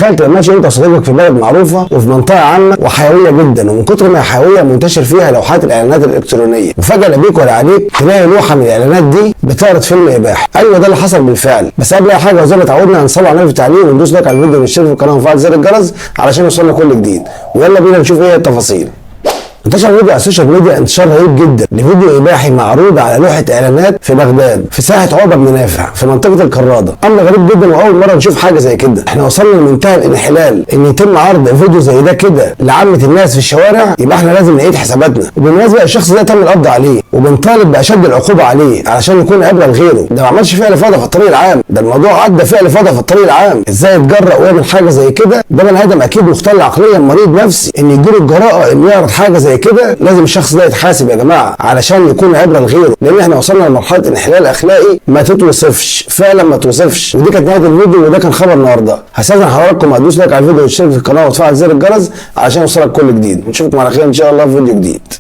تخيل تبقى ماشي انت وصديقك في بلد معروفه وفي منطقه عامه وحيويه جدا، ومن كتر ما هي حيويه منتشر فيها لوحات الاعلانات الالكترونيه، وفجاه لا بيك ولا عليك تلاقي لوحه من الاعلانات دي بتعرض فيلم اباحي. ايوه ده اللي حصل بالفعل. بس قبل اي حاجه وزي ما اتعودنا هنصلي على النبي في التعليق وندوس لايك على الفيديو ونشترك في القناه ونفعل زر الجرس علشان يوصلنا كل جديد. ويلا بينا نشوف ايه التفاصيل. انتشر فيديو على السوشيال ميديا انتشار رهيب جدا لفيديو اباحي معروض على لوحه اعلانات في بغداد في ساحه عقبه بن نافع في منطقه القراده. امر غريب جدا واول مره نشوف حاجه زي كده. احنا وصلنا لمنتهى الانحلال ان يتم عرض فيديو زي ده كده لعامه الناس في الشوارع، يبقى احنا لازم نعيد حساباتنا. وبالمناسبه الشخص ده تم القبض عليه وبنطالب باشد العقوبه عليه علشان يكون عبره لغيره. ده ما عملش فعل فاضي في الطريق العام، ده الموضوع عدى فعل فاضي في الطريق العام. ازاي يتجرأ ويعمل حاجه زي كده؟ ده بني ادم اكيد مختل عقليا مريض نفسي ان يجيله الجراءه انه يعرض حاجه زي كده. لازم الشخص ده يتحاسب يا جماعه علشان يكون عبره لغيره، لان احنا وصلنا لمرحله انحلال اخلاقي ما تتوصفش، فعلا ما توصفش. ودي كانت نهايه الفيديو وده كان خبر النهارده. هستاذن حضراتكم هتدوس لايك على الفيديو وتشترك في القناه وتفعل زر الجرس علشان يوصلك كل جديد، ونشوفكم على خير ان شاء الله في فيديو جديد.